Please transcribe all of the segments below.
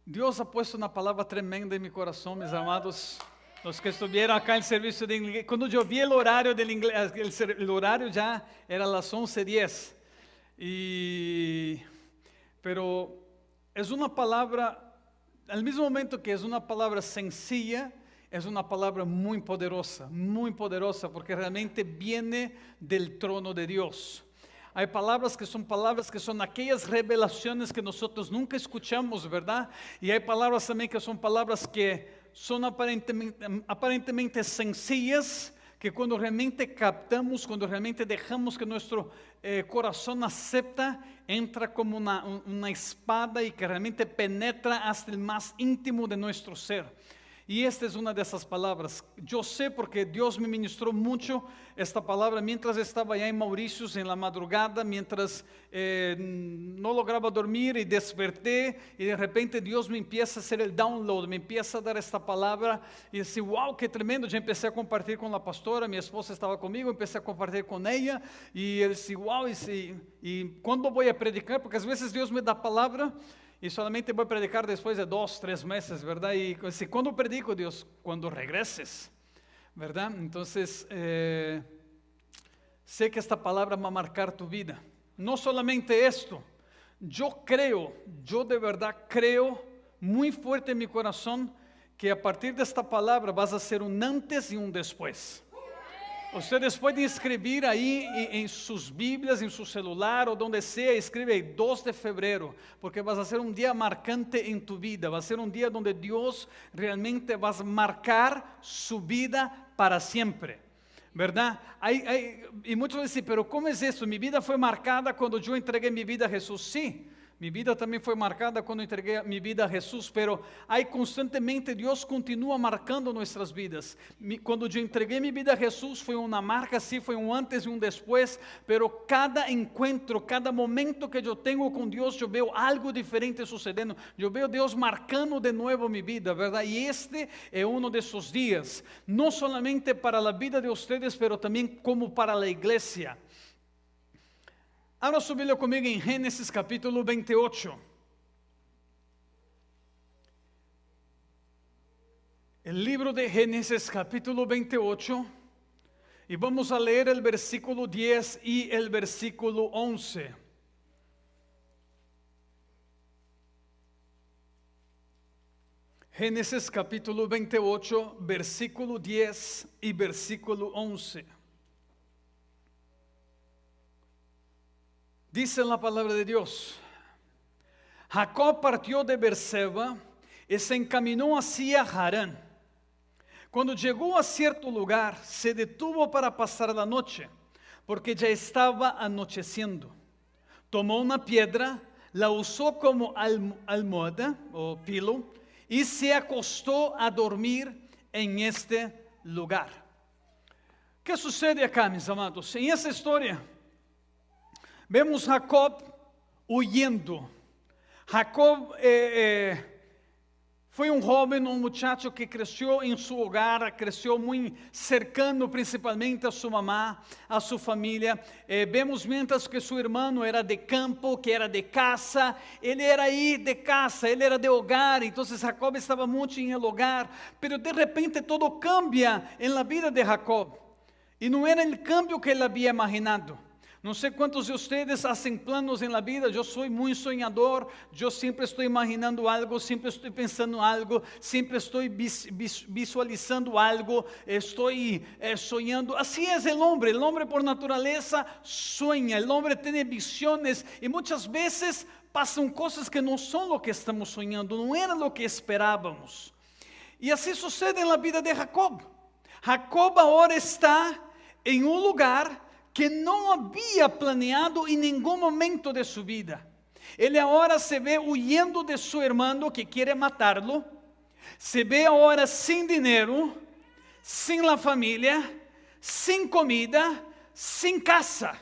Dios ha puesto una palabra tremenda en mi corazón, mis amados. Los que estuvieron acá en el servicio de inglés, cuando yo vi el horario del inglés, el horario ya era las 11:10. Pero es una palabra, al mismo momento que es una palabra sencilla, es una palabra muy poderosa, porque realmente viene del trono de Dios. Hay palabras que son aquellas revelaciones que nosotros nunca escuchamos, ¿verdad? Y hay palabras también que son palabras que son aparentemente sencillas, que cuando realmente captamos, cuando realmente dejamos que nuestro corazón acepta, entra como una espada y que realmente penetra hasta el más íntimo de nuestro ser. Y esta es una de esas palabras. Yo sé porque Dios me ministró mucho esta palabra mientras estaba allá en Mauritius en la madrugada, mientras no lograba dormir y desperté y de repente Dios me empieza a hacer el download, me empieza a dar esta palabra y decía, wow, qué tremendo. Ya empecé a compartir con la pastora, mi esposa estaba conmigo, empecé a compartir con ella y él decía, wow, y ¿cuándo voy a predicar? Porque a veces Dios me da palabra y solamente voy a predicar después de 2, 3 meses, ¿verdad? Y si, ¿cuándo predico, Dios? Cuando regreses, ¿verdad? Entonces, sé que esta palabra va a marcar tu vida. No solamente esto, yo de verdad creo muy fuerte en mi corazón que a partir de esta palabra vas a ser un antes y un después. Ustedes pueden escribir ahí en sus Biblias, en su celular o donde sea, escribe ahí 2 de febrero, porque vas a ser un día marcante en tu vida, va a ser un día donde Dios realmente va a marcar su vida para siempre, ¿verdad? Y muchos dicen, pero ¿cómo es esto? Mi vida fue marcada cuando yo entregué mi vida a Jesús. Sí, mi vida también fue marcada cuando entregué mi vida a Jesús, pero hay constantemente, Dios continúa marcando nuestras vidas. Cuando yo entregué mi vida a Jesús fue una marca, sí, fue un antes y un después, pero cada encuentro, cada momento que yo tengo con Dios, yo veo algo diferente sucediendo. Yo veo Dios marcando de nuevo mi vida, ¿verdad? Y este es uno de esos días, no solamente para la vida de ustedes, pero también como para la iglesia. Abra su Biblia conmigo en Génesis capítulo 28. El libro de Génesis capítulo 28. Y vamos a leer el versículo 10 y el versículo 11. Génesis capítulo 28, versículo 10 y versículo 11. Dice la palabra de Dios: Jacob partió de Beerseba y se encaminó hacia Harán. Cuando llegó a cierto lugar, se detuvo para pasar la noche, porque ya estaba anocheciendo. Tomó una piedra, la usó como almohada o pillow y se acostó a dormir en este lugar. ¿Qué sucede acá, mis amados? En esta historia vemos Jacob huyendo. Jacob fue un joven, un muchacho que creció en su hogar, creció muy cercano principalmente a su mamá, a su familia. Vemos mientras que su hermano era de campo, que era de casa, él era ahí de casa, él era de hogar. Entonces Jacob estaba mucho en el hogar, pero de repente todo cambia en la vida de Jacob. Y no era el cambio que él había imaginado. No sé cuántos de ustedes hacen planos en la vida. Yo soy muy soñador. Yo siempre estoy imaginando algo, siempre estoy pensando algo, siempre estoy visualizando algo, estoy soñando. Así es el hombre por naturaleza sueña, el hombre tiene visiones y muchas veces pasan cosas que no son lo que estamos soñando, no era lo que esperábamos. Y así sucede en la vida de Jacob. Jacob ahora está en un lugar que no había planeado en ningún momento de su vida. Él ahora se ve huyendo de su hermano que quiere matarlo. Se ve ahora sin dinero, sin la familia, sin comida, sin casa.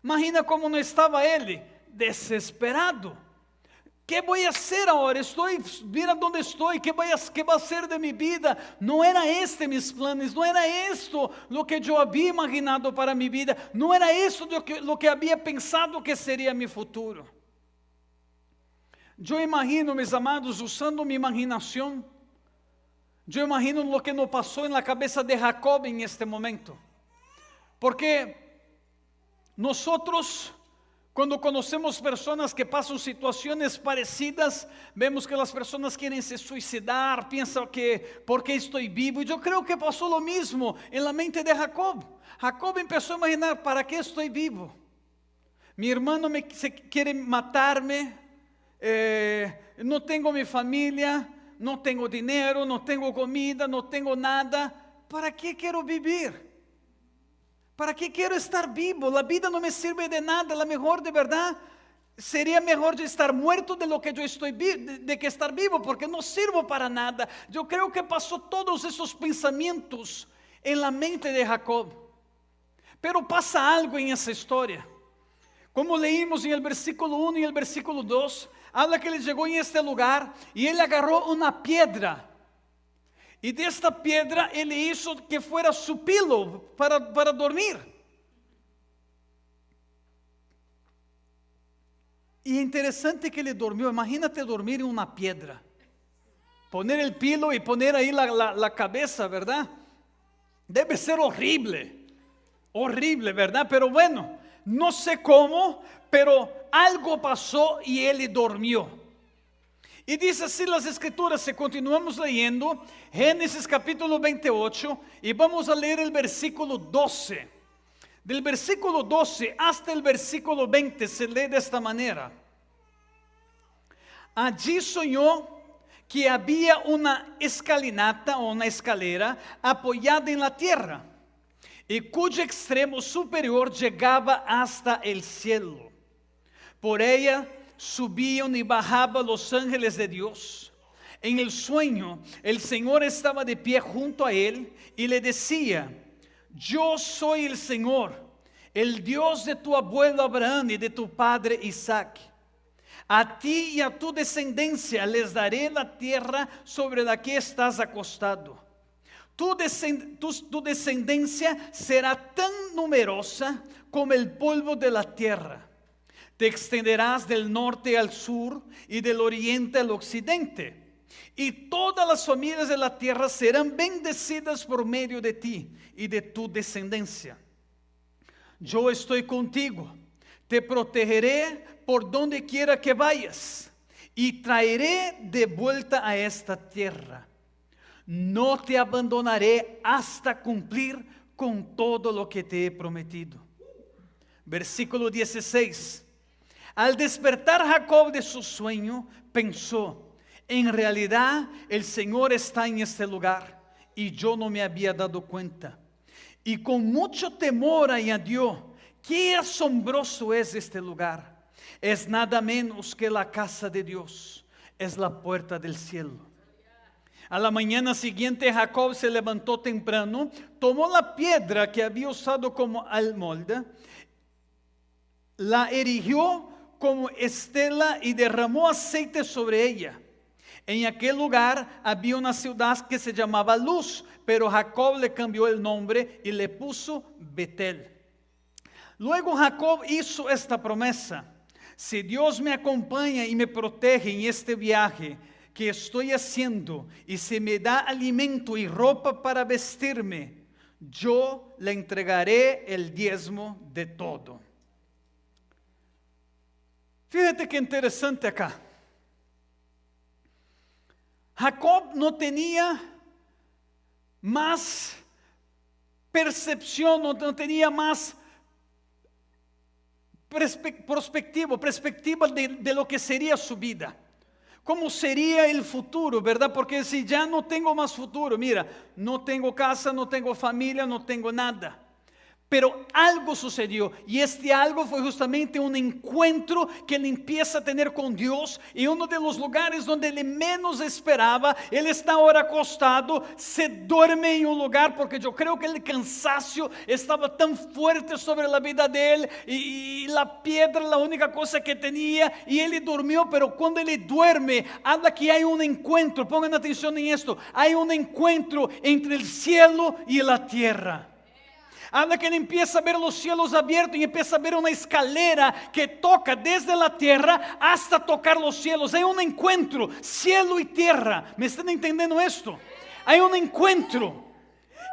Imagina cómo no estaba él, desesperado. ¿Qué voy a hacer ahora? Mira dónde estoy, ¿qué va a ser de mi vida? No era mis planes, no era esto lo que yo había imaginado para mi vida, no era esto lo que había pensado que sería mi futuro. Yo imagino, mis amados, usando mi imaginación, yo imagino lo que nos pasó en la cabeza de Jacob en este momento. Porque nosotros, cuando conocemos personas que pasan situaciones parecidas, vemos que las personas quieren se suicidar, piensan que ¿por qué estoy vivo? Y yo creo que pasó lo mismo en la mente de Jacob. Jacob empezó a imaginar, ¿para qué estoy vivo? Mi hermano se quiere matarme, no tengo mi familia, no tengo dinero, no tengo comida, no tengo nada. ¿Para qué quiero vivir? ¿Para qué quiero estar vivo? La vida no me sirve de nada. La mejor, de verdad, sería mejor yo estar muerto de lo que yo estoy de que estar vivo, porque no sirvo para nada. Yo creo que pasó todos esos pensamientos en la mente de Jacob. Pero pasa algo en esa historia. Como leímos en el versículo 1 y el versículo 2, habla que él llegó en este lugar y él agarró una piedra. Y de esta piedra él hizo que fuera su pilo para dormir. Y es interesante que ele dormiu. Imagínate dormir en una piedra. Poner el pilo y poner ahí la cabeza, ¿verdad? Debe ser horrible. Horrible, ¿verdad? Pero bueno, no sé cómo, pero algo pasó y él dormió. Y dice así las escrituras, si continuamos leyendo, Génesis capítulo 28, y vamos a leer el versículo 12. Del versículo 12 hasta el versículo 20 se lee de esta manera. Allí soñó que había una escalinata o una escalera apoyada en la tierra, y cuyo extremo superior llegaba hasta el cielo. Por ella subían y bajaban los ángeles de Dios. En el sueño, el Señor estaba de pie junto a él y le decía: yo soy el Señor, el Dios de tu abuelo Abraham y de tu padre Isaac. A ti y a tu descendencia les daré la tierra sobre la que estás acostado. Tu descendencia será tan numerosa como el polvo de la tierra. Te extenderás del norte al sur y del oriente al occidente. Y todas las familias de la tierra serán bendecidas por medio de ti y de tu descendencia. Yo estoy contigo, te protegeré por donde quiera que vayas y traeré de vuelta a esta tierra. No te abandonaré hasta cumplir con todo lo que te he prometido. Versículo 16. Al despertar Jacob de su sueño, pensó: en realidad el Señor está en este lugar y yo no me había dado cuenta. Y con mucho temor añadió: qué asombroso es este lugar. Es nada menos que la casa de Dios, es la puerta del cielo. A la mañana siguiente Jacob se levantó temprano, tomó la piedra que había usado como almohada, la erigió como estela y derramó aceite sobre ella. En aquel lugar había una ciudad que se llamaba Luz, pero Jacob le cambió el nombre y le puso Betel. Luego Jacob hizo esta promesa: si Dios me acompaña y me protege en este viaje que estoy haciendo, y si me da alimento y ropa para vestirme, yo le entregaré el diezmo de todo. Fíjate qué interesante acá. Jacob no tenía más percepción, no tenía más perspectiva de lo que sería su vida. ¿Cómo sería el futuro, verdad? Porque si ya no tengo más futuro, mira, no tengo casa, no tengo familia, no tengo nada. Pero algo sucedió, y este algo fue justamente un encuentro que él empieza a tener con Dios, y uno de los lugares donde él menos esperaba. Él está ahora acostado, se duerme en un lugar, porque yo creo que el cansancio estaba tan fuerte sobre la vida de él, y la piedra la única cosa que tenía, y él durmió. Pero cuando él duerme, habla que hay un encuentro. Pongan atención en esto: hay un encuentro entre el cielo y la tierra. Habla que él empieza a ver los cielos abiertos y empieza a ver una escalera que toca desde la tierra hasta tocar los cielos. Hay un encuentro, cielo y tierra. ¿Me están entendiendo esto? Hay un encuentro.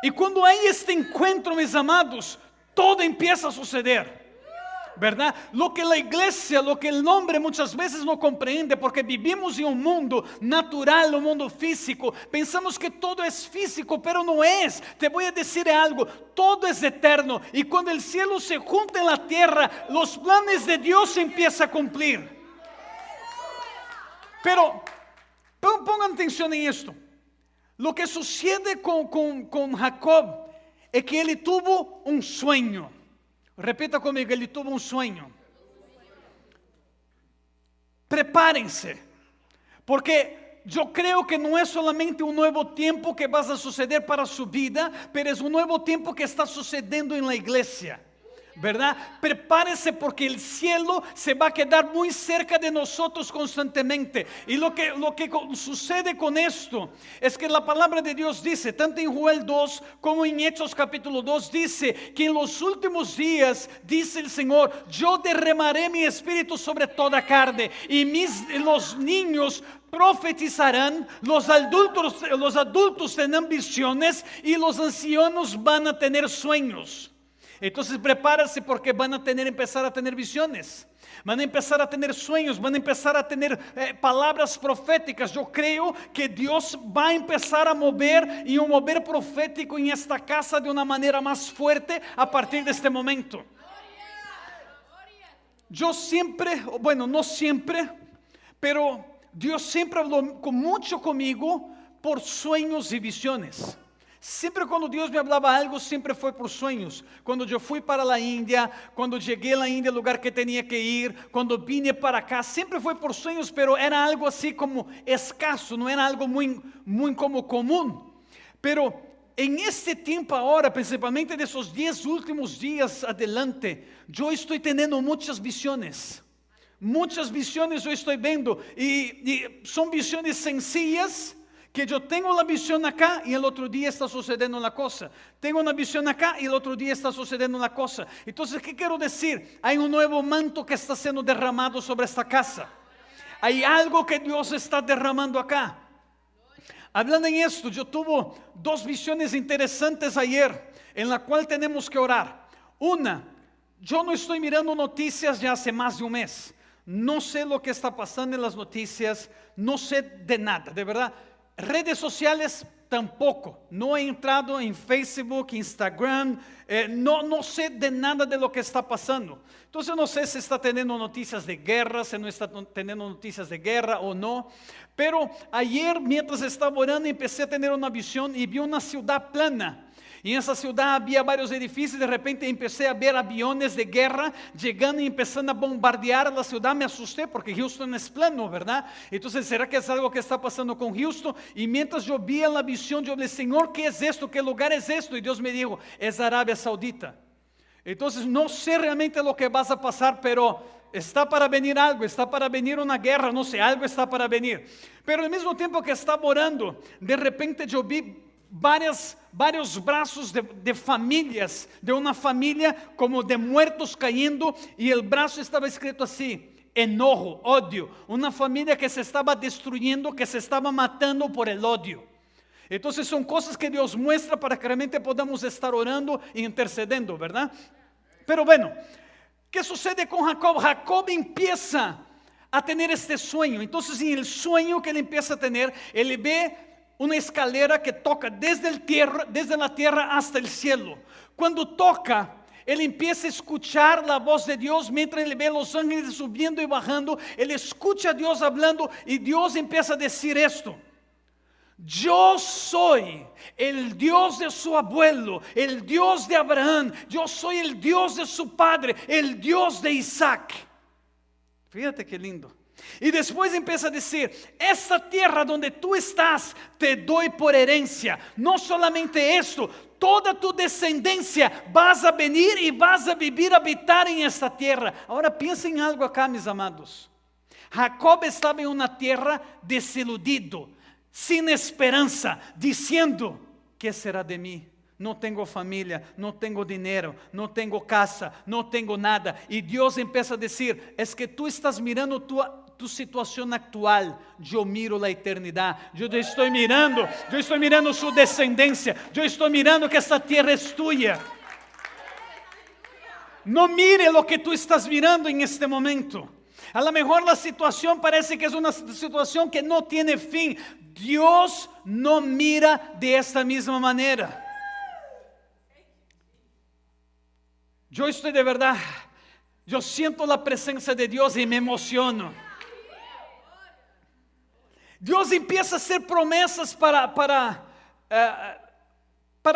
Y cuando hay este encuentro, mis amados, todo empieza a suceder. ¿Verdad? Lo que la iglesia, lo que el hombre muchas veces no comprende, porque vivimos en un mundo natural, un mundo físico. Pensamos que todo es físico, pero no es. Te voy a decir algo, todo es eterno. Y cuando el cielo se junta en la tierra, los planes de Dios se empiezan a cumplir. Pero pongan atención en esto. Lo que sucede con Jacob es que él tuvo un sueño. Repita conmigo, ele tuvo um sonho. Prepárense, porque eu creio que não é solamente um novo tempo que vai a suceder para sua vida, mas é um novo tempo que está sucedendo na igreja. ¿Verdad? Prepárese porque el cielo se va a quedar muy cerca de nosotros constantemente. Y lo que sucede con esto es que la palabra de Dios dice, tanto en Joel 2 como en Hechos capítulo 2, dice que en los últimos días, dice el Señor, yo derramaré mi espíritu sobre toda carne y los niños profetizarán, los adultos tendrán visiones y los ancianos van a tener sueños. Entonces prepárase porque van a empezar a tener visiones, van a empezar a tener sueños, van a empezar a tener palabras proféticas. Yo creo que Dios va a empezar a mover y un mover profético en esta casa de una manera más fuerte a partir de este momento. Yo siempre, bueno, no siempre, pero Dios siempre habló mucho conmigo por sueños y visiones. Siempre cuando Dios me hablaba algo, siempre fue por sueños. Cuando yo fui para la India, cuando llegué a la India, el lugar que tenía que ir, cuando vine para acá, siempre fue por sueños, pero era algo así como escaso, no era algo muy como común. Pero en este tiempo ahora, principalmente de esos 10 últimos días adelante, yo estoy teniendo muchas visiones. Muchas visiones yo estoy viendo y son visiones sencillas, que yo tengo la visión acá y el otro día está sucediendo una cosa. Tengo una visión acá y el otro día está sucediendo una cosa. Entonces, ¿qué quiero decir? Hay un nuevo manto que está siendo derramado sobre esta casa. Hay algo que Dios está derramando acá. Hablando en esto, yo tuve 2 visiones interesantes ayer, en la cual tenemos que orar. Una, yo no estoy mirando noticias ya hace más de un mes. No sé lo que está pasando en las noticias, no sé de nada, de verdad. Redes sociales tampoco, no he entrado en Facebook, Instagram, no sé de nada de lo que está pasando. Entonces no sé si está teniendo noticias de guerra, si no está teniendo noticias de guerra o no. Pero ayer mientras estaba orando empecé a tener una visión y vi una ciudad plana. Y en esa ciudad había varios edificios, de repente empecé a ver aviones de guerra llegando y empezando a bombardear la ciudad. Me asusté porque Houston es plano, ¿verdad? Entonces, ¿será que es algo que está pasando con Houston? Y mientras yo vi la visión, yo le dije, Señor, ¿qué es esto? ¿Qué lugar es esto? Y Dios me dijo, es Arabia Saudita. Entonces, no sé realmente lo que va a pasar, pero está para venir algo, está para venir una guerra, no sé, algo está para venir. Pero al mismo tiempo que estaba orando, de repente yo vi varios brazos de familias, de una familia como de muertos cayendo, y el brazo estaba escrito así, enojo, odio, una familia que se estaba destruyendo, que se estaba matando por el odio. Entonces son cosas que Dios muestra para que realmente podamos estar orando e intercediendo, ¿verdad? Pero bueno, ¿qué sucede con Jacob? Jacob empieza a tener este sueño. Entonces en el sueño que él empieza a tener, él ve una escalera que toca desde la tierra hasta el cielo. Cuando toca, él empieza a escuchar la voz de Dios mientras él ve los ángeles subiendo y bajando. Él escucha a Dios hablando y Dios empieza a decir esto: yo soy el Dios de su abuelo, el Dios de Abraham, yo soy el Dios de su padre, el Dios de Isaac. Fíjate qué lindo. Y después empieza a decir, esta tierra donde tú estás te doy por herencia. No solamente esto, toda tu descendencia vas a venir y vas a vivir, habitar en esta tierra. Ahora piensa en algo acá, mis amados. Jacob estaba en una tierra desiludido, sin esperanza, diciendo, ¿qué será de mí? no tengo familia, no tengo dinero, no tengo casa, no tengo nada. Y Dios empieza a decir, es que tú estás mirando tu situación actual, yo miro la eternidad, yo estoy mirando su descendencia, yo estoy mirando que esta tierra es tuya. No mire lo que tú estás mirando en este momento. A lo mejor la situación parece que es una situación que no tiene fin. Dios no mira de esta misma manera. Yo estoy de verdad, yo siento la presencia de Dios y me emociono. Dios empieza a hacer promesas para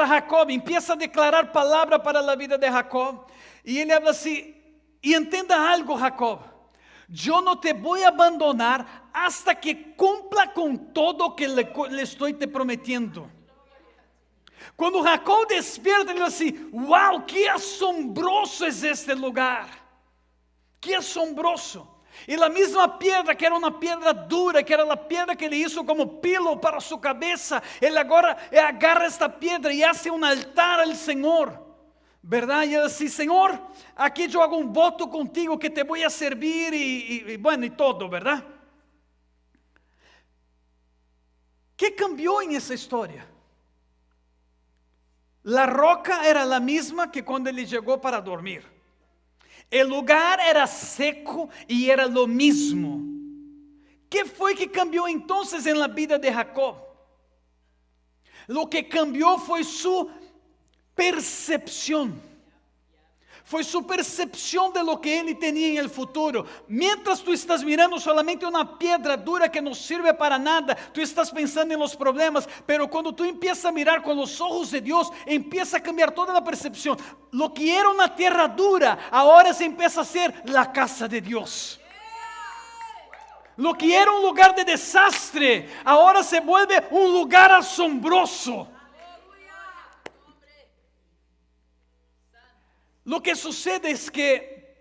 Jacob, empieza a declarar palabra para la vida de Jacob. Y él habla así, y entienda algo, Jacob, yo no te voy a abandonar hasta que cumpla con todo que le estoy te prometiendo. Cuando Jacob despierta, ele diz assim, wow, que asombroso es este lugar, que asombroso. E a mesma pedra, que era uma pedra dura, que era a pedra que ele hizo como pilo para sua cabeça, ele agora agarra esta pedra e hace um altar ao Senhor, verdade? E ele diz, Senhor, aqui eu hago um voto contigo que te vou a servir e bueno, e todo, verdade? Que cambiou em essa história? La roca era la misma que cuando ele llegó para dormir. El lugar era seco y era lo mismo. ¿Qué fue que cambió entonces en la vida de Jacob? Lo que cambió fue su percepción. Foi sua percepção de lo que ele tinha no futuro. Mientras tu estás mirando solamente uma pedra dura que não sirve para nada, tu estás pensando em los problemas, pero quando tu empiezas a mirar com os ojos de Deus, empieza a cambiar toda a percepção. Lo que era uma terra dura, agora se empieza a ser la casa de Deus. Lo que era um lugar de desastre, agora se vuelve um lugar asombroso. Lo que sucede es que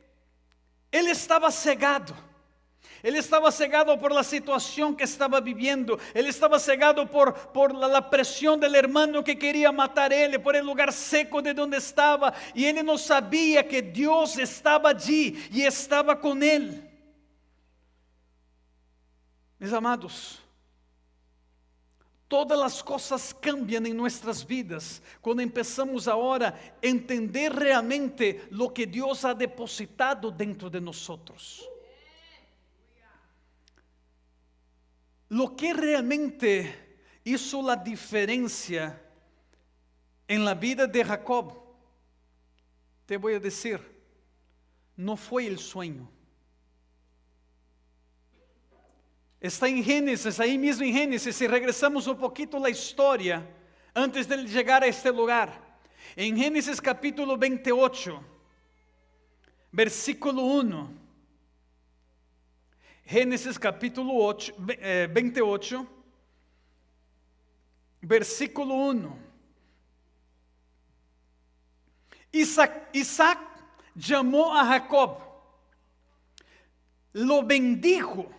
él estaba cegado. Él estaba cegado por la situación que estaba viviendo. Él estaba cegado por la presión del hermano que quería matar a él, por el lugar seco de donde estaba. Y él no sabía que Dios estaba allí y estaba con él. Mis amados, todas as coisas cambiam em nossas vidas quando empezamos agora a entender realmente lo que Deus ha depositado dentro de nós. Lo que realmente hizo a diferença em la vida de Jacob, te voy a decir, não foi el sueño. Está em Gênesis, aí mesmo em Gênesis, se regresamos um pouquinho na história, antes de chegar a este lugar. Em Gênesis capítulo 28, versículo 1. Gênesis capítulo 28, versículo 1. Isaac chamou a Jacob, lo bendijo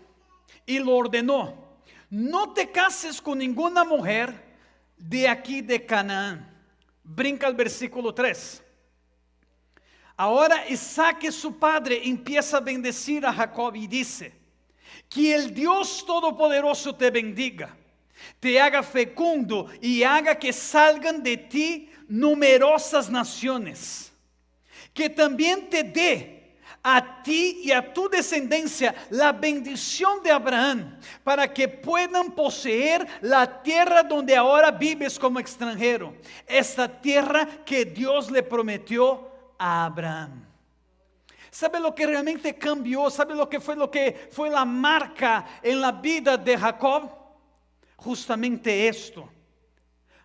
y lo ordenó, no te cases con ninguna mujer de aquí de Canaán. Brinca el versículo 3. Ahora Isaac, su padre, empieza a bendecir a Jacob y dice, que el Dios Todopoderoso te bendiga, te haga fecundo y haga que salgan de ti numerosas naciones, que también te dé a ti y a tu descendencia la bendición de Abraham, para que puedan poseer la tierra donde ahora vives como extranjero, esta tierra que Dios le prometió a Abraham. ¿Sabe lo que realmente cambió? ¿Sabe lo que fue la marca en la vida de Jacob? Justamente esto.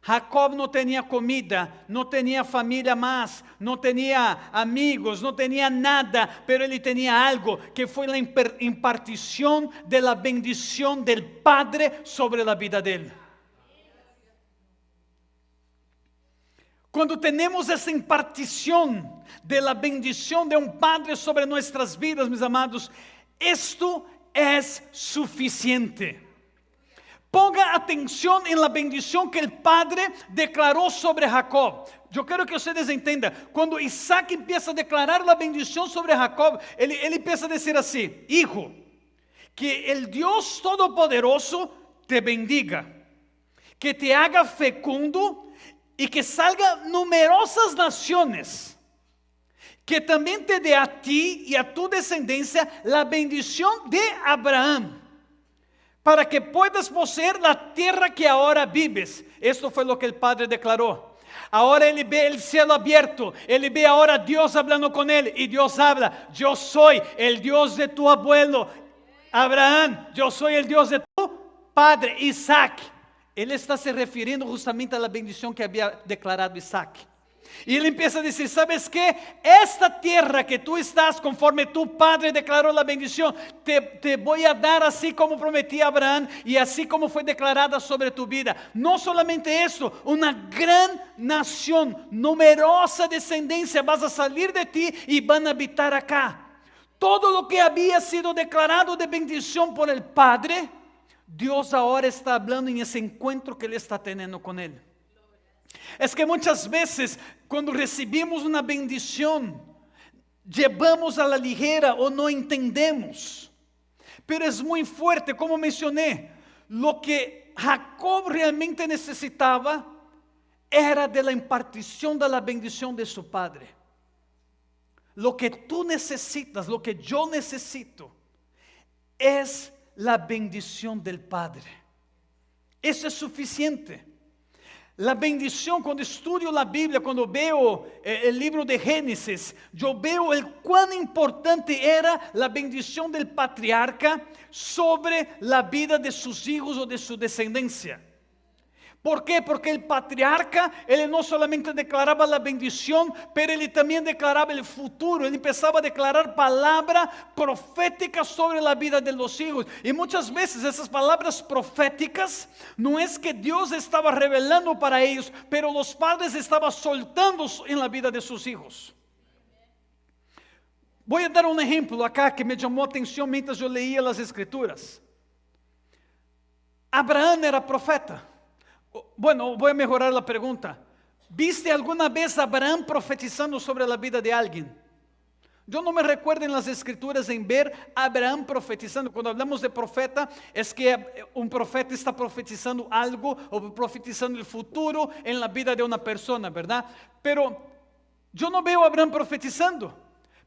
Jacob no tenía comida, no tenía familia más, no tenía amigos, no tenía nada, pero él tenía algo, que fue la impartición de la bendición del Padre sobre la vida de él. Cuando tenemos esa impartición de la bendición de un Padre sobre nuestras vidas, mis amados, esto es suficiente. Ponga atención en la bendición que el Padre declaró sobre Jacob. Yo quiero que ustedes entiendan, cuando Isaac empieza a declarar la bendición sobre Jacob, él empieza a decir así: hijo, que el Dios Todopoderoso te bendiga, que te haga fecundo y que salga numerosas naciones, que también te dé a ti y a tu descendencia la bendición de Abraham, para que puedas poseer la tierra que ahora vives. Esto fue lo que el Padre declaró. Ahora él ve el cielo abierto, él ve ahora a Dios hablando con él, y Dios habla: yo soy el Dios de tu abuelo Abraham, yo soy el Dios de tu padre Isaac. Él está se refiriendo justamente a la bendición que había declarado Isaac. Y él empieza a decir: ¿sabes qué? Esta tierra que tú estás, conforme tu padre declaró la bendición, te voy a dar así como prometí a Abraham y así como fue declarada sobre tu vida. No solamente eso, una gran nación, numerosa descendencia, vas a salir de ti y van a habitar acá. Todo lo que había sido declarado de bendición por el Padre, Dios ahora está hablando en ese encuentro que él está teniendo con él. Es que muchas veces cuando recibimos una bendición, llevamos a la ligera o no entendemos. Pero es muy fuerte, como mencioné, lo que Jacob realmente necesitaba era de la impartición de la bendición de su padre. Lo que tú necesitas, lo que yo necesito, es la bendición del Padre. Eso es suficiente. La bendición, cuando estudio la Biblia, cuando veo el libro de Génesis, yo veo el cuán importante era la bendición del patriarca sobre la vida de sus hijos o de su descendencia. ¿Por qué? Porque el patriarca, él no solamente declaraba la bendición, pero él también declaraba el futuro. Él empezaba a declarar palabras proféticas sobre la vida de los hijos. Y muchas veces esas palabras proféticas no es que Dios estaba revelando para ellos, pero los padres estaban soltando en la vida de sus hijos. Voy a dar un ejemplo acá que me llamó a atención mientras yo leía las escrituras. Abraham era profeta. Bueno, voy a mejorar la pregunta. ¿Viste alguna vez a Abraham profetizando sobre la vida de alguien? Yo no me recuerdo en las escrituras en ver a Abraham profetizando. Cuando hablamos de profeta, es que un profeta está profetizando algo o profetizando el futuro en la vida de una persona, ¿verdad? Pero yo no veo a Abraham profetizando.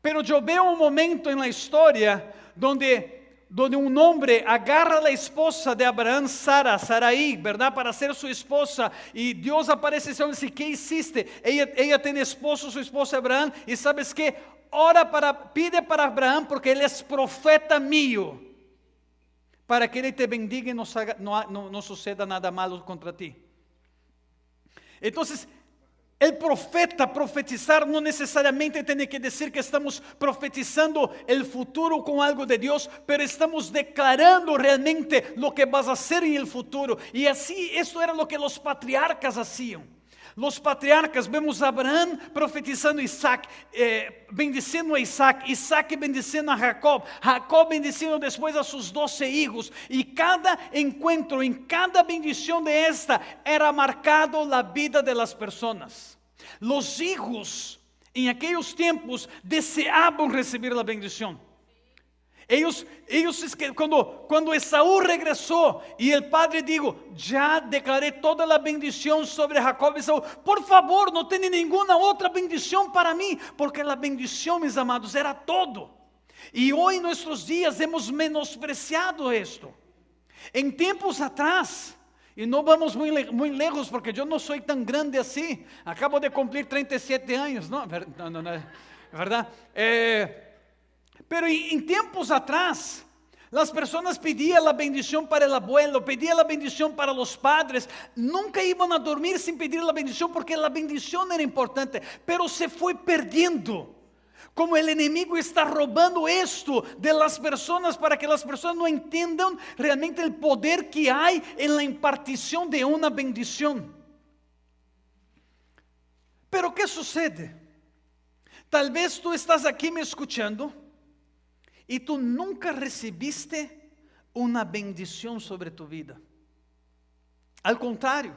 Pero yo veo un momento en la historia donde un hombre agarra a la esposa de Abraham, Sarai, ¿verdad? Para ser su esposa. Y Dios aparece y dice: ¿qué hiciste? Ella tiene esposo, su esposa Abraham. Y ¿sabes qué? Pide para Abraham, porque él es profeta mío, para que él te bendiga y no suceda nada malo contra ti. Entonces, el profeta, profetizar no necesariamente tiene que decir que estamos profetizando el futuro con algo de Dios, pero estamos declarando realmente lo que vas a hacer en el futuro. Y así, eso era lo que los patriarcas hacían. Los patriarcas, vemos a Abraham profetizando a Isaac, bendiciendo a Isaac, Isaac bendiciendo a Jacob, Jacob bendiciendo después a sus 12 hijos. Y cada encuentro, en cada bendición de esta, era marcado la vida de las personas. Los hijos en aquellos tiempos deseaban recibir la bendición. Ellos es que cuando Esaú regresó y el padre dijo: ya declaré toda la bendición sobre Jacob y Esaú, por favor, no tiene ninguna otra bendición para mí, porque la bendición, mis amados, era todo. Y hoy en nuestros días hemos menospreciado esto. En tiempos atrás, y no vamos muy lejos, porque yo no soy tan grande así, acabo de cumplir 37 años, ¿no? No, ¿verdad? Pero en tiempos atrás, las personas pedían la bendición para el abuelo, pedían la bendición para los padres. Nunca iban a dormir sin pedir la bendición, porque la bendición era importante. Pero se fue perdiendo. Como el enemigo está robando esto de las personas, para que las personas no entiendan realmente el poder que hay en la impartición de una bendición. Pero ¿qué sucede? Tal vez tú estás aquí me escuchando y tú nunca recibiste una bendición sobre tu vida. Al contrario,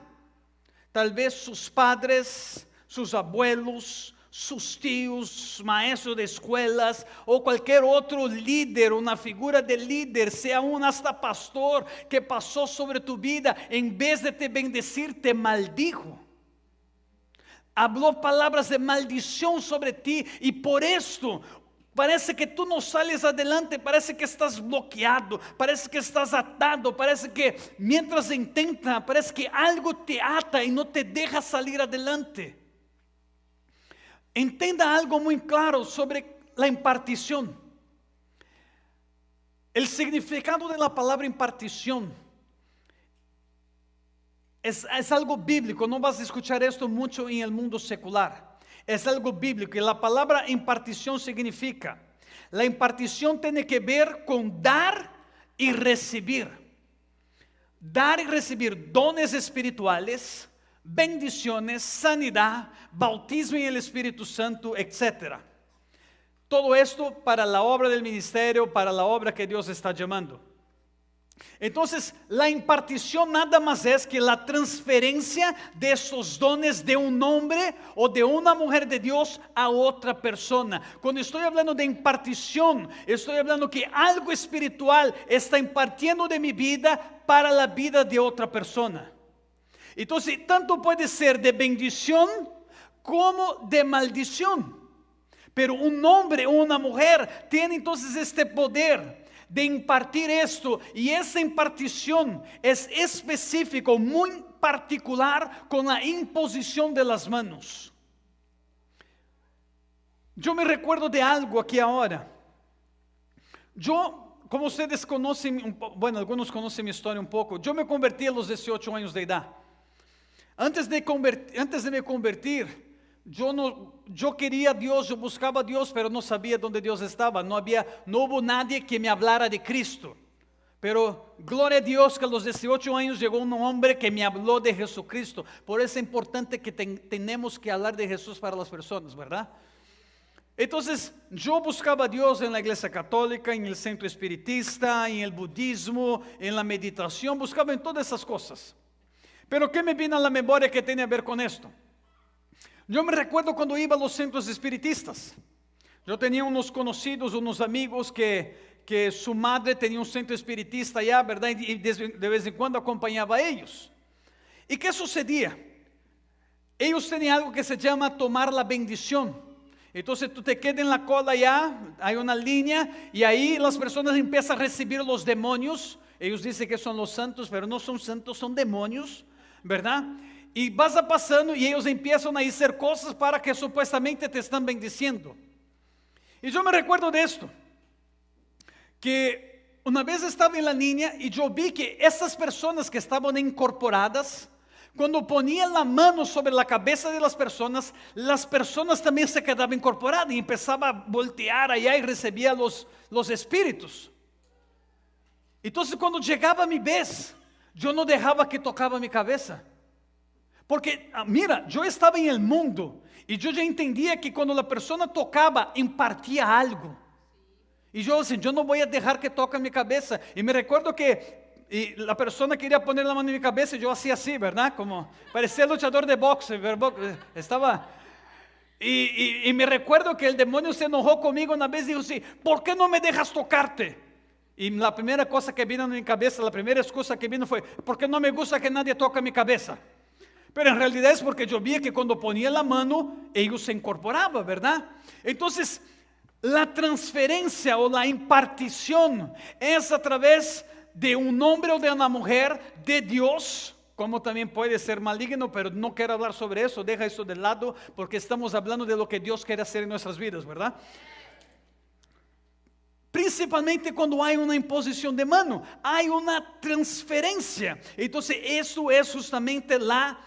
tal vez sus padres, sus abuelos, sus tíos, maestros de escuelas o cualquier otro líder, una figura de líder, sea un hasta pastor que pasó sobre tu vida, en vez de te bendecir, te maldijo. Habló palabras de maldición sobre ti y por esto parece que tú no sales adelante, parece que estás bloqueado, parece que estás atado, parece que mientras intenta, parece que algo te ata y no te deja salir adelante. Entenda algo muy claro sobre la impartición. El significado de la palabra impartición es algo bíblico. No vas a escuchar esto mucho en el mundo secular. Es algo bíblico. Y la palabra impartición significa, la impartición tiene que ver con dar y recibir. Dar y recibir dones espirituales, bendiciones, sanidad, bautismo en el Espíritu Santo, etc. Todo esto para la obra del ministerio, para la obra que Dios está llamando. Entonces, la impartición nada más es que la transferencia de esos dones de un hombre o de una mujer de Dios a otra persona. Cuando estoy hablando de impartición, estoy hablando que algo espiritual está impartiendo de mi vida para la vida de otra persona. Entonces, tanto puede ser de bendición como de maldición. Pero un hombre o una mujer tiene entonces este poder de impartir esto, y esa impartición es específico, muy particular, con la imposición de las manos. Yo me recuerdo de algo aquí ahora. Yo, como ustedes conocen, bueno, algunos conocen mi historia un poco. Yo me convertí a los 18 años de edad. Antes de me convertir, yo quería a Dios, yo buscaba a Dios, pero no sabía dónde Dios estaba. No hubo nadie que me hablara de Cristo. Pero gloria a Dios que a los 18 años llegó un hombre que me habló de Jesucristo. Por eso es importante que tenemos que hablar de Jesús para las personas, ¿verdad? Entonces yo buscaba a Dios en la iglesia católica, en el centro espiritista, en el budismo, en la meditación, buscaba en todas esas cosas. Pero ¿qué me vino a la memoria que tiene a ver con esto? Yo me recuerdo cuando iba a los centros espiritistas. Yo tenía unos conocidos, unos amigos que su madre tenía un centro espiritista allá, ¿verdad? Y de vez en cuando acompañaba a ellos. ¿Y qué sucedía? Ellos tenían algo que se llama tomar la bendición. Entonces tú te quedas en la cola allá, hay una línea, y ahí las personas empiezan a recibir los demonios. Ellos dicen que son los santos, pero no son santos, son demonios, ¿verdad? Y vas pasando y ellos empiezan a hacer cosas para que supuestamente te están bendiciendo. Y yo me recuerdo de esto, que una vez estaba en la línea y yo vi que esas personas que estaban incorporadas, cuando ponían la mano sobre la cabeza de las personas también se quedaban incorporadas y empezaba a voltear allá y recibía los espíritus. Entonces cuando llegaba mi vez, yo no dejaba que tocaba mi cabeza. Porque, mira, yo estaba en el mundo y yo ya entendía que cuando la persona tocaba, impartía algo. Y yo decía, yo no voy a dejar que toque mi cabeza. Y me recuerdo que la persona quería poner la mano en mi cabeza y yo hacía así, ¿verdad? Como parecía luchador de boxe, estaba... Y me recuerdo que el demonio se enojó conmigo una vez y dijo así, ¿por qué no me dejas tocarte? Y la primera cosa que vino en mi cabeza, la primera excusa que vino fue, porque no me gusta que nadie toque mi cabeza. Pero en realidad es porque yo vi que cuando ponía la mano, ellos se incorporaban, ¿verdad? Entonces, la transferencia o la impartición es a través de un hombre o de una mujer de Dios, como también puede ser maligno, pero no quiero hablar sobre eso, deja eso de lado, porque estamos hablando de lo que Dios quiere hacer en nuestras vidas, ¿verdad? Principalmente cuando hay una imposición de mano, hay una transferencia. Entonces eso es justamente la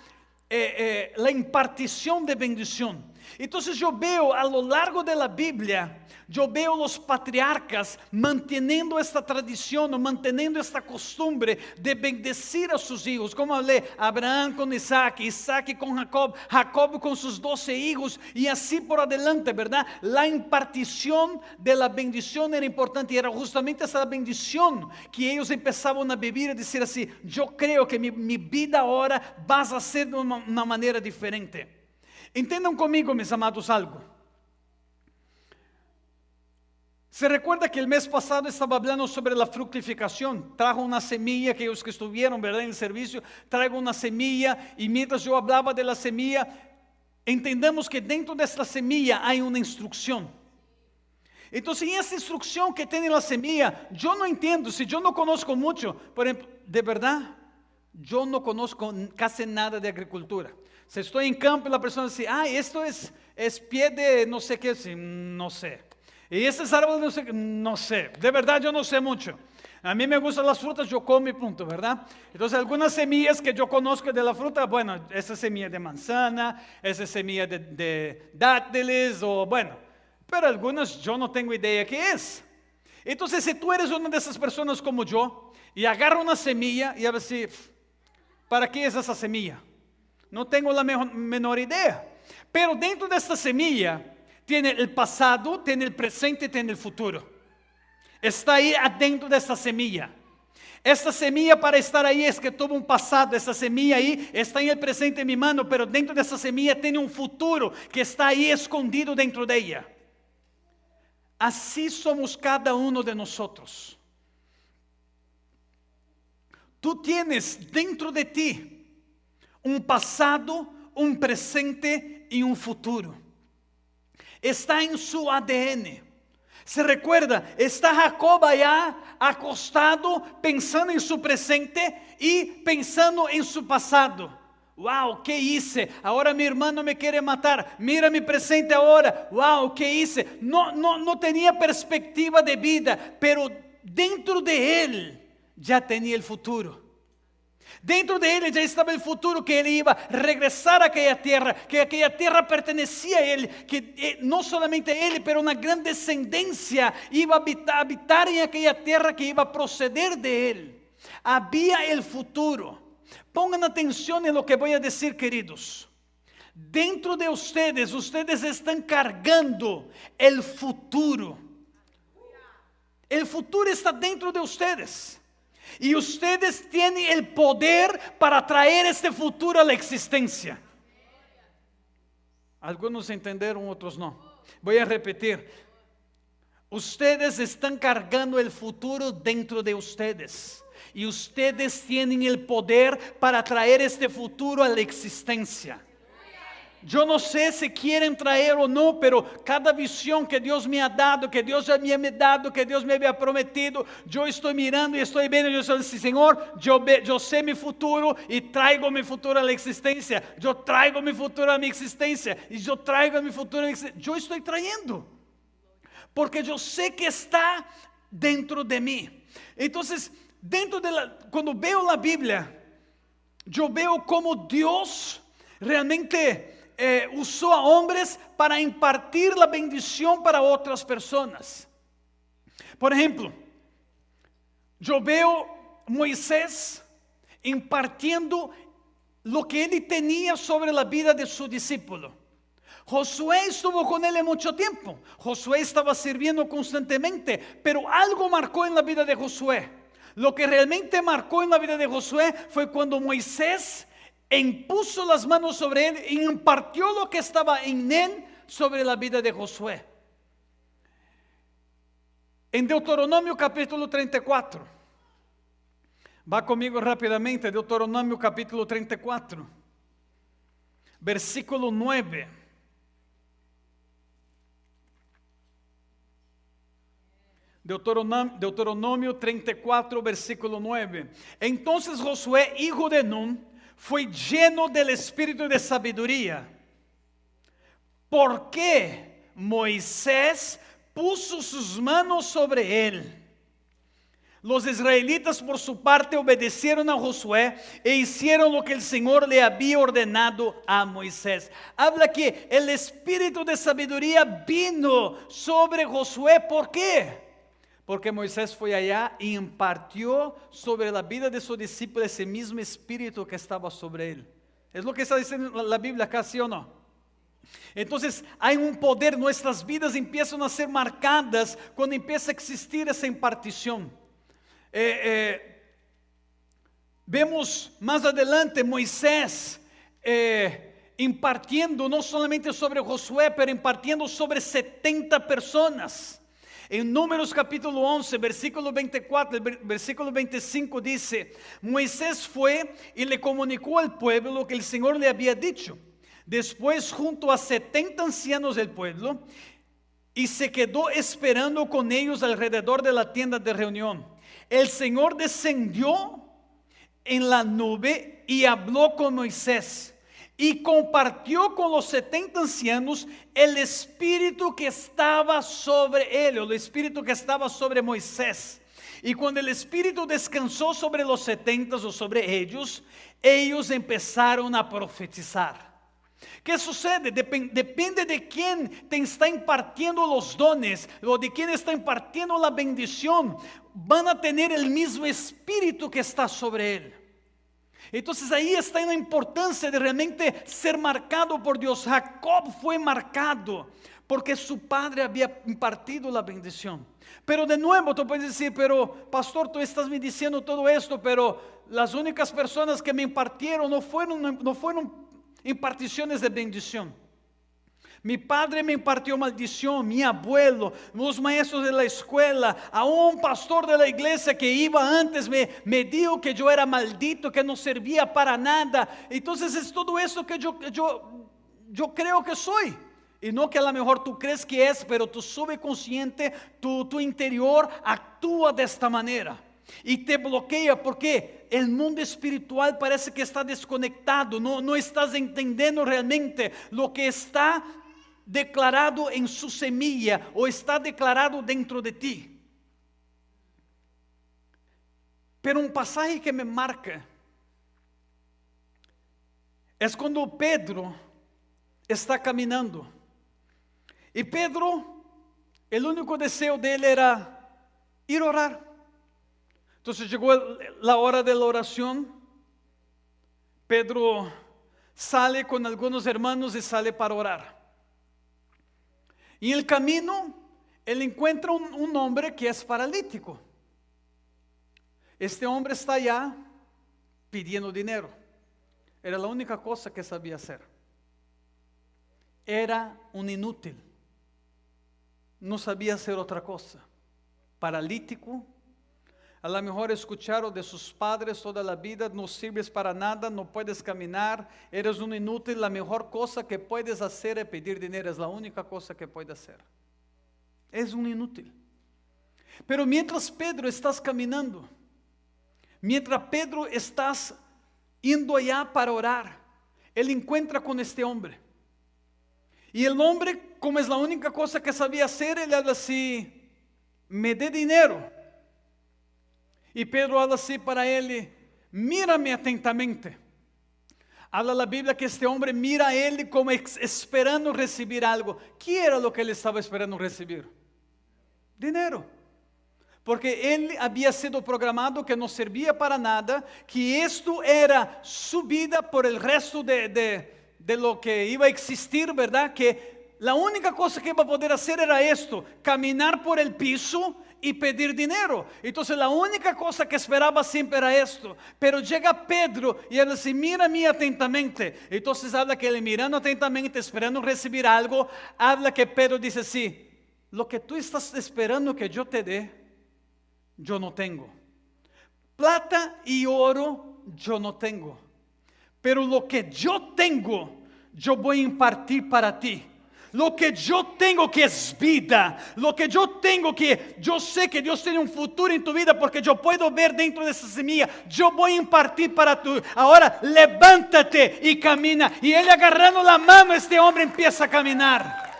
impartición de bendición. Entonces yo veo a lo largo de la Biblia, yo veo los patriarcas manteniendo esta tradición o manteniendo esta costumbre de bendecir a sus hijos. Como hablé, Abraham con Isaac, Isaac con Jacob, Jacob con sus 12 hijos y así por adelante, ¿verdad? La impartición de la bendición era importante y era justamente esa bendición que ellos empezaban a vivir y decir así: yo creo que mi vida ahora va a ser de una manera diferente. Entendam comigo, mis amados, algo. Se recuerda que el mes pasado estaba hablando sobre la fructificación. Trajo una semilla, que los que estuvieron, ¿verdad?, en el servicio, traigo una semilla, y mientras yo hablaba de la semilla, entendamos que dentro de esta semilla hay una instrucción. Entonces, en esa instrucción que tiene la semilla, yo no entiendo, si yo no conozco mucho, por ejemplo, de verdad, yo no conozco casi nada de agricultura. Si estoy en campo y la persona dice: esto es pie de no sé qué, no sé. Y este es árbol, no sé. De verdad yo no sé mucho. A mí me gustan las frutas, yo como y punto, ¿verdad? Entonces algunas semillas que yo conozco de la fruta, bueno, esa semilla de manzana, esa semilla de dátiles, o bueno, pero algunas yo no tengo idea qué es. Entonces si tú eres una de esas personas como yo, y agarra una semilla y a ver si, ¿para qué es esa semilla? No tengo la menor idea. Pero dentro de esta semilla tiene el pasado, tiene el presente y tiene el futuro. Está ahí adentro de esta semilla. Esta semilla, para estar ahí, es que tuvo un pasado. Esta semilla ahí está en el presente en mi mano, pero dentro de esta semilla tiene un futuro que está ahí escondido dentro de ella. Así somos cada uno de nosotros. Tú tienes dentro de ti un pasado, un presente y un futuro. Está en su ADN. Se recuerda, está Jacob allá acostado pensando en su presente y pensando en su pasado. Wow, ¿qué hice? Ahora mi hermano me quiere matar. Mira mi presente ahora. Wow, ¿qué hice? No tenía perspectiva de vida, pero dentro de él ya tenía el futuro. Dentro de él ya estaba el futuro, que él iba a regresar a aquella tierra, que aquella tierra pertenecía a él, que no solamente él, pero una gran descendencia iba a habitar en aquella tierra, que iba a proceder de él. Había el futuro. Pongan atención en lo que voy a decir, queridos. Dentro de ustedes están cargando el futuro. El futuro está dentro de ustedes. Y ustedes tienen el poder para traer este futuro a la existencia. Algunos entenderon, otros no. Voy a repetir. Ustedes están cargando el futuro dentro de ustedes. Y ustedes tienen el poder para traer este futuro a la existencia. Yo no sé si quieren traer o no, pero cada visión que Dios me ha dado, que Dios ya me ha dado, que Dios me había prometido, yo estoy mirando y estoy viendo, yo estoy diciendo: Señor, yo sé mi futuro y traigo mi futuro a la existencia. Yo traigo mi futuro a mi existencia y yo traigo mi futuro a mi existencia. Yo estoy trayendo, porque yo sé que está dentro de mí. Entonces, cuando veo la Biblia, yo veo cómo Dios realmente usó a hombres para impartir la bendición para otras personas. Por ejemplo, yo veo Moisés impartiendo lo que él tenía sobre la vida de su discípulo. Josué estuvo con él mucho tiempo. Josué estaba sirviendo constantemente, pero algo marcó en la vida de Josué. Lo que realmente marcó en la vida de Josué fue cuando Moisés impuso las manos sobre él y impartió lo que estaba en él sobre la vida de Josué. En Deuteronomio capítulo 34. Va conmigo rápidamente, Deuteronomio capítulo 34. Versículo 9. Deuteronomio 34, versículo 9. Entonces Josué, hijo de Nun, fue lleno del espíritu de sabiduría, porque Moisés puso sus manos sobre él. Los israelitas por su parte obedecieron a Josué e hicieron lo que el Señor le había ordenado a Moisés. Habla que el espíritu de sabiduría vino sobre Josué. ¿Por qué? Porque Moisés fue allá y impartió sobre la vida de su discípulo ese mismo espíritu que estaba sobre él. Es lo que está diciendo la Biblia acá, ¿sí o no? Entonces hay un poder, nuestras vidas empiezan a ser marcadas cuando empieza a existir esa impartición. Vemos más adelante Moisés impartiendo no solamente sobre Josué, pero impartiendo sobre 70 personas. En Números capítulo 11, versículo 24, versículo 25 dice: Moisés fue y le comunicó al pueblo lo que el Señor le había dicho. Después junto a 70 ancianos del pueblo y se quedó esperando con ellos alrededor de la tienda de reunión. El Señor descendió en la nube y habló con Moisés y compartió con los 70 ancianos el espíritu que estaba sobre él, el espíritu que estaba sobre Moisés. Y cuando el espíritu descansó sobre los 70 o sobre ellos, ellos empezaron a profetizar. ¿Qué sucede? Depende de quién te está impartiendo los dones o de quién está impartiendo la bendición. Van a tener el mismo espíritu que está sobre él. Entonces ahí está la importancia de realmente ser marcado por Dios. Jacob fue marcado porque su padre había impartido la bendición. Pero de nuevo tú puedes decir: pero pastor, tú estás me diciendo todo esto, pero las únicas personas que me impartieron no fueron imparticiones de bendición. Mi padre me impartió maldición, mi abuelo, los maestros de la escuela, aún un pastor de la iglesia que iba antes me dijo que yo era maldito, que no servía para nada. Entonces es todo eso que yo creo que soy. Y no que a lo mejor tú crees que es, pero tu subconsciente, tu interior actúa de esta manera. Y te bloquea porque el mundo espiritual parece que está desconectado. No estás entendiendo realmente lo que está declarado en su semilla o está declarado dentro de ti. Pero un pasaje que me marca es cuando Pedro está caminando. Y Pedro, el único deseo de él era ir a orar. Entonces llegó la hora de la oración. Pedro sale con algunos hermanos y sale para orar. Y en el camino, él encuentra un hombre que es paralítico. Este hombre está allá pidiendo dinero. Era la única cosa que sabía hacer. Era un inútil. No sabía hacer otra cosa. Paralítico. A lo mejor escucharon de sus padres toda la vida: no sirves para nada, no puedes caminar, eres un inútil, la mejor cosa que puedes hacer es pedir dinero, es la única cosa que puedes hacer. Es un inútil. Pero mientras Pedro estás caminando, mientras Pedro estás yendo allá para orar, él encuentra con este hombre. Y el hombre, como es la única cosa que sabía hacer, él habla así: me dé dinero. Y Pedro habla así para él: mírame atentamente. Habla la Biblia que este hombre mira a él como esperando recibir algo. ¿Qué era lo que él estaba esperando recibir? Dinero. Porque él había sido programado que no servía para nada, que esto era su vida por el resto de lo que iba a existir, ¿verdad? Que la única cosa que iba a poder hacer era esto: caminar por el piso y pedir dinero. Entonces la única cosa que esperaba siempre era esto. Pero llega Pedro y él dice: mira a mí atentamente. Entonces habla que él mirando atentamente, esperando recibir algo. Habla que Pedro dice así: lo que tú estás esperando que yo te dé, yo no tengo. Plata y oro yo no tengo, pero lo que yo tengo, yo voy a impartir para ti. Lo que yo tengo, que es vida, lo que yo tengo, que yo sé que Dios tiene un futuro en tu vida porque yo puedo ver dentro de esa semilla, yo voy a impartir para tú. Ahora levántate y camina. Y él, agarrando la mano, este hombre empieza a caminar.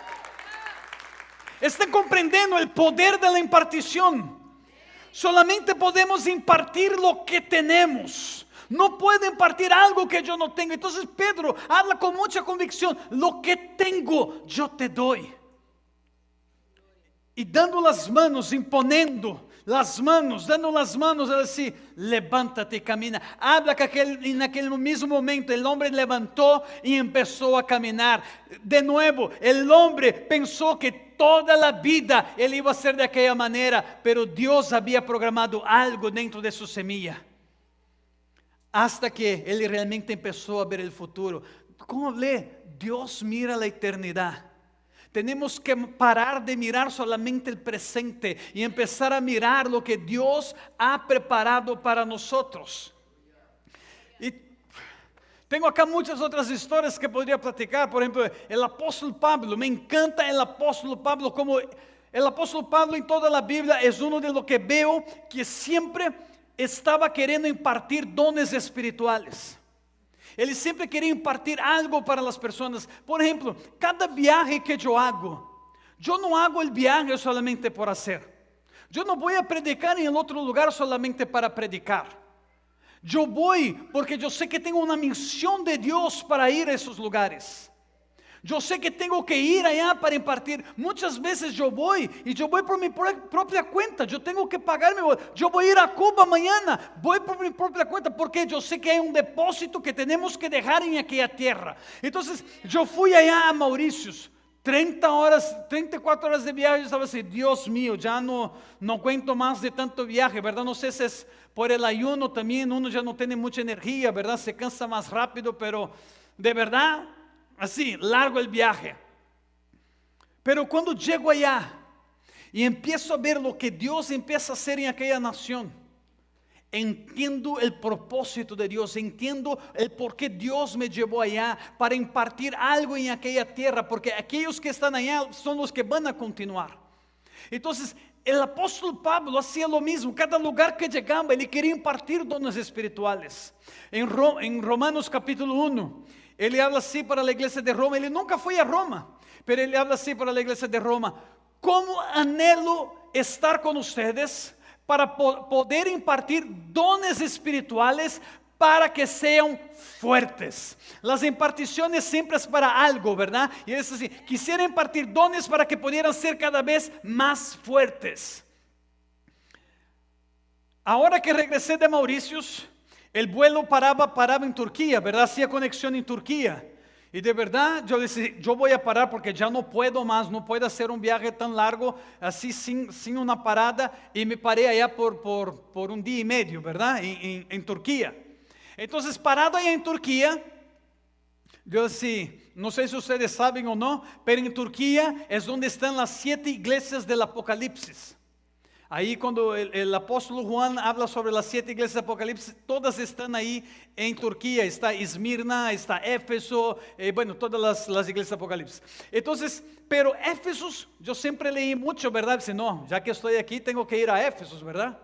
¿Están comprendiendo el poder de la impartición? Solamente podemos impartir lo que tenemos. No puedo impartir algo que yo no tengo. Entonces Pedro habla con mucha convicción: lo que tengo yo te doy. Y dando las manos, imponiendo las manos, dando las manos, él dice: levántate y camina. Habla que en aquel mismo momento el hombre levantó y empezó a caminar. De nuevo, el hombre pensó que toda la vida él iba a ser de aquella manera, pero Dios había programado algo dentro de su semilla. Hasta que él realmente empezó a ver el futuro. ¿Cómo lee? Dios mira la eternidad. Tenemos que parar de mirar solamente el presente y empezar a mirar lo que Dios ha preparado para nosotros. Y tengo acá muchas otras historias que podría platicar. Por ejemplo, el apóstol Pablo. Me encanta el apóstol Pablo. Como el apóstol Pablo en toda la Biblia es uno de los que veo que siempre estaba queriendo impartir dones espirituales. Él siempre quería impartir algo para las personas. Por ejemplo, cada viaje que yo no hago el viaje solamente por hacer. Yo no voy a predicar en el otro lugar solamente para predicar. Yo voy porque yo sé que tengo una misión de Dios para ir a esos lugares. Yo sé que tengo que ir allá para impartir. Muchas veces yo voy por mi propia cuenta. Yo tengo que pagarme. Yo voy a ir a Cuba mañana. Voy por mi propia cuenta porque yo sé que hay un depósito que tenemos que dejar en aquella tierra. Entonces yo fui allá a Mauritius. 34 horas de viaje. Yo estaba así: Dios mío, ya no cuento más de tanto viaje, ¿verdad? No sé si es por el ayuno también. Uno ya no tiene mucha energía, ¿verdad? Se cansa más rápido, pero de verdad, así, largo el viaje. Pero cuando llego allá y empiezo a ver lo que Dios empieza a hacer en aquella nación, entiendo el propósito de Dios, entiendo el por qué Dios me llevó allá, para impartir algo en aquella tierra, porque aquellos que están allá son los que van a continuar. Entonces, el apóstol Pablo hacía lo mismo. Cada lugar que llegaba, él quería impartir dones espirituales. En Romanos capítulo 1, él habla así para la iglesia de Roma. Él nunca fue a Roma, pero él habla así para la iglesia de Roma: ¿cómo anhelo estar con ustedes para poder impartir dones espirituales para que sean fuertes? Las imparticiones siempre es para algo, ¿verdad? Y es así: quisiera impartir dones para que pudieran ser cada vez más fuertes. Ahora que regresé de Mauritius, el vuelo paraba en Turquía, ¿verdad? Hacía conexión en Turquía. Y de verdad yo decidí: yo voy a parar porque ya no puedo más, no puedo hacer un viaje tan largo así sin una parada. Y me paré allá por un día y medio, ¿verdad? En Turquía. Entonces, parado allá en Turquía, yo decía, no sé si ustedes saben o no, pero en Turquía es donde están las 7 iglesias del Apocalipsis. Ahí cuando el apóstol Juan habla sobre las 7 iglesias de Apocalipsis, todas están ahí en Turquía. Está Esmirna, está Éfeso, bueno, todas las iglesias de Apocalipsis. Entonces, pero Éfeso, yo siempre leí mucho, ¿verdad? Dice: no, ya que estoy aquí, tengo que ir a Éfeso, ¿verdad?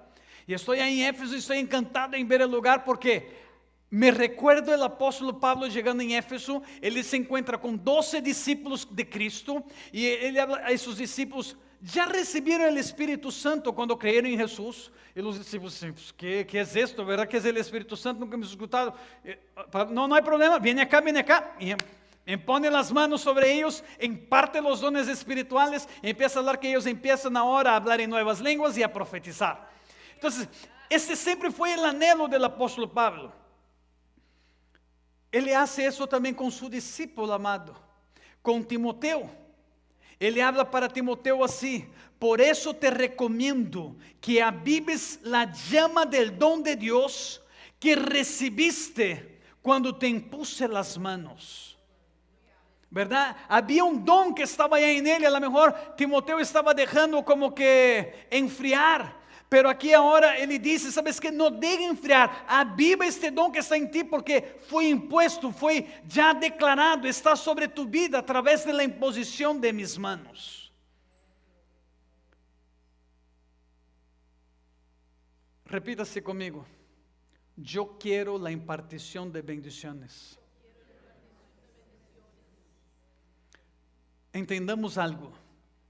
Y estoy ahí en Éfeso y estoy encantado en ver el lugar, porque me recuerdo el apóstol Pablo llegando en Éfeso. Él se encuentra con 12 discípulos de Cristo y él habla a esos discípulos: ya recibieron el Espíritu Santo cuando creyeron en Jesús. Y los discípulos dicen: ¿qué es esto? ¿Verdad que es el Espíritu Santo? Nunca hemos escuchado. No hay problema, viene acá. Y impone las manos sobre ellos, imparte los dones espirituales, y empieza a hablar, que ellos empiezan ahora a hablar en nuevas lenguas y a profetizar. Entonces, este siempre fue el anhelo del apóstol Pablo. Él hace eso también con su discípulo amado, con Timoteo. Él habla para Timoteo así: por eso te recomiendo que avives la llama del don de Dios que recibiste cuando te impuse las manos. ¿Verdad? Había un don que estaba ya en él, y a lo mejor Timoteo estaba dejando como que enfriar. Pero aquí ahora él dice: ¿sabes qué? No deje enfriar, aviva este don que está en ti, porque fue impuesto, fue ya declarado, está sobre tu vida a través de la imposición de mis manos. Repítase conmigo: yo quiero la impartición de bendiciones. Entendamos algo: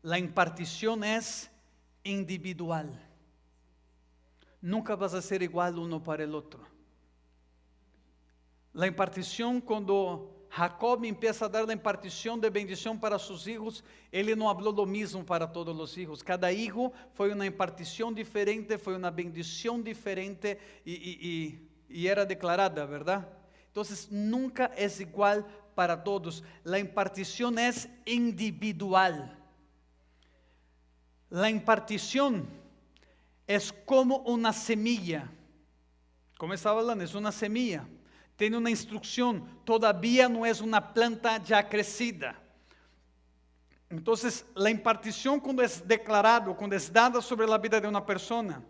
la impartición es individual. nunca vas a ser igual uno para el otro. La impartición, cuando Jacob empieza a dar la impartición de bendición para sus hijos, ele não habló lo mismo para todos los hijos. Cada hijo foi uma impartición diferente, foi uma bendición diferente y era declarada, ¿verdad? Entonces nunca es igual para todos. La impartición es individual. La impartición es como una semilla. Como estaba hablando, es una semilla. Tiene una instrucción, todavía no es una planta ya crecida. Entonces, la impartición cuando es declarado, cuando es dada sobre la vida de una persona,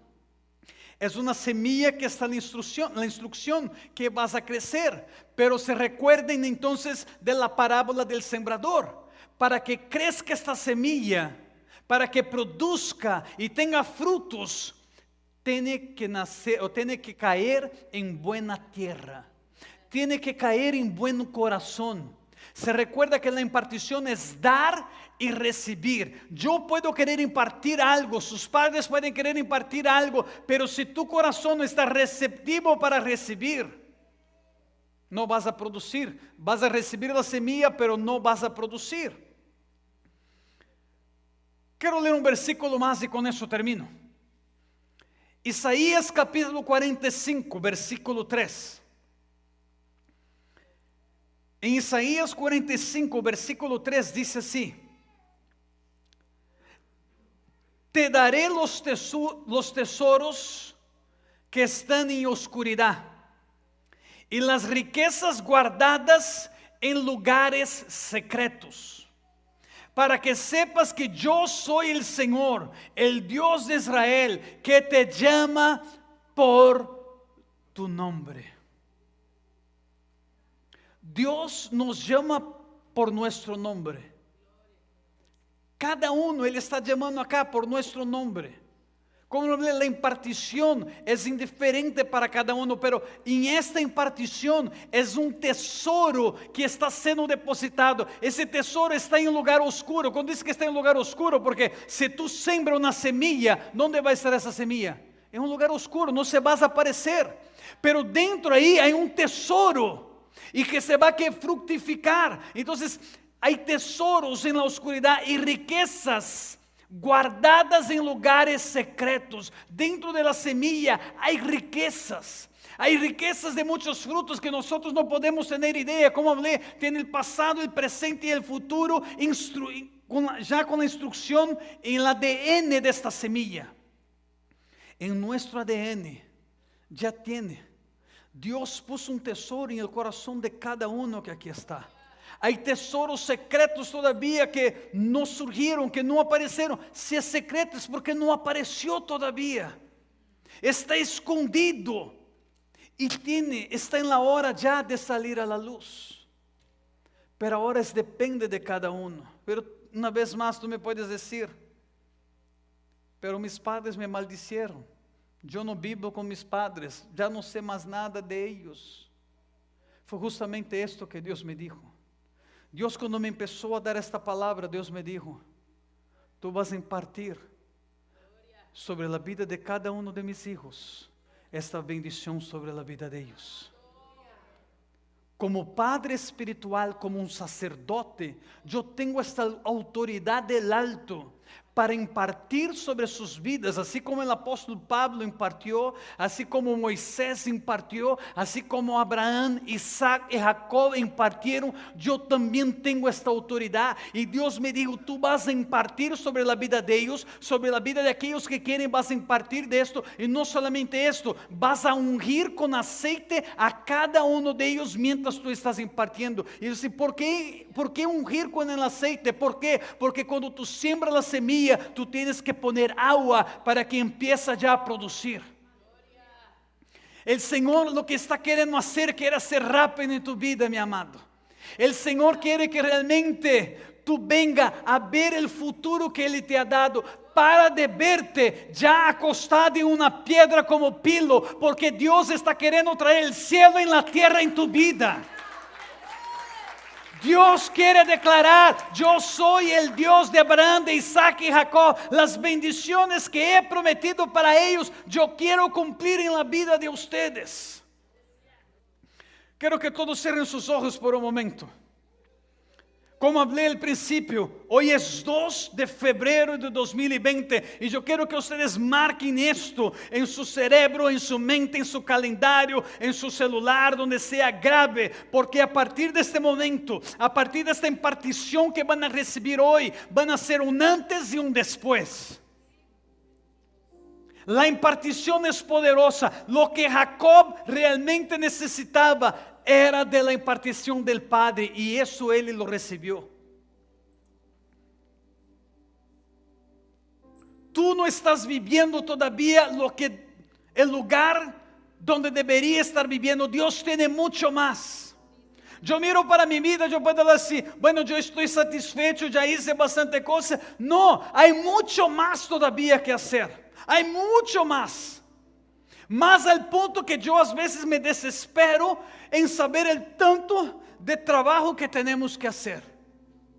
es una semilla que está en la instrucción que vas a crecer. Pero se recuerden entonces de la parábola del sembrador. Para que crezca esta semilla, para que produzca y tenga frutos, tiene que nacer o tiene que caer en buena tierra. Tiene que caer en buen corazón. Se recuerda que la impartición es dar y recibir. Yo puedo querer impartir algo, sus padres pueden querer impartir algo, pero si tu corazón no está receptivo para recibir, no vas a producir. Vas a recibir la semilla, pero no vas a producir. Quiero leer un versículo más y con eso termino. Isaías capítulo 45, versículo 3. En Isaías 45, versículo 3 dice así: te daré los tesoros que están en oscuridad y las riquezas guardadas en lugares secretos, para que sepas que yo soy el Señor, el Dios de Israel, que te llama por tu nombre. Dios nos llama por nuestro nombre. Cada uno, Él está llamando acá por nuestro nombre. Como la impartición es indiferente para cada uno, pero en esta impartición es un tesoro que está siendo depositado. Ese tesoro está en un lugar oscuro. Cuando dice que está en un lugar oscuro, porque si tú siembras una semilla, ¿dónde va a estar esa semilla? En un lugar oscuro, no se va a aparecer. Pero dentro ahí hay un tesoro y que se va a fructificar. Entonces hay tesoros en la oscuridad y riquezas guardadas en lugares secretos. Dentro de la semilla hay riquezas. Hay riquezas de muchos frutos que nosotros no podemos tener idea. Como hablé, tiene el pasado, el presente y el futuro, ya con la instrucción en el ADN de esta semilla. En nuestro ADN ya tiene. Dios puso un tesoro en el corazón de cada uno que aquí está. Hay tesoros secretos todavía que no surgieron, que no aparecieron. Si es secreto es porque no apareció todavía. Está escondido y está en la hora ya de salir a la luz. Pero ahora depende de cada uno. Pero una vez más tú me puedes decir, pero mis padres me maldicieron. Yo no vivo con mis padres, ya no sé más nada de ellos. Fue justamente esto que Dios me dijo. Dios, cuando me empezó a dar esta palabra, Dios me dijo: tú vas a impartir sobre la vida de cada uno de mis hijos esta bendición sobre la vida de ellos. Como padre espiritual, como un sacerdote, yo tengo esta autoridad del alto para impartir sobre sus vidas, así como el apóstol Pablo impartió, así como Moisés impartió, así como Abraham, Isaac y Jacob impartieron. Yo también tengo esta autoridad y Dios me dijo: tú vas a impartir sobre la vida de ellos, sobre la vida de aquellos que quieren, vas a impartir de esto. Y no solamente esto, vas a ungir con aceite a cada uno de ellos mientras tú estás impartiendo. Y yo sé, ¿por qué ungir con el aceite? ¿Por qué? Porque cuando tú siembras la semilla, tú tienes que poner agua para que empiece ya a producir. El Señor lo que está queriendo hacer, quiere hacer rápido en tu vida, mi amado. El Señor quiere que realmente tú vengas a ver el futuro que Él te ha dado. Para de verte ya acostado en una piedra como pilo, porque Dios está queriendo traer el cielo en la tierra en tu vida. Dios quiere declarar, yo soy el Dios de Abraham, de Isaac y Jacob. Las bendiciones que he prometido para ellos, yo quiero cumplir en la vida de ustedes. Quiero que todos cierren sus ojos por un momento. Como hablé al principio, hoy es 2 de febrero de 2020 y yo quiero que ustedes marquen esto en su cerebro, en su mente, en su calendario, en su celular, donde sea grave, porque a partir de este momento, a partir de esta impartición que van a recibir hoy, van a ser un antes y un después. La impartición es poderosa. Lo que Jacob realmente necesitaba era de la impartición del Padre, y eso él lo recibió. Tú no estás viviendo todavía el lugar donde debería estar viviendo. Dios tiene mucho más. Yo miro para mi vida, yo puedo decir, bueno, yo estoy satisfecho, ya hice bastante cosa. No, hay mucho más todavía que hacer. Hay mucho más. Más al punto que yo a veces me desespero en saber el tanto de trabajo que tenemos que hacer.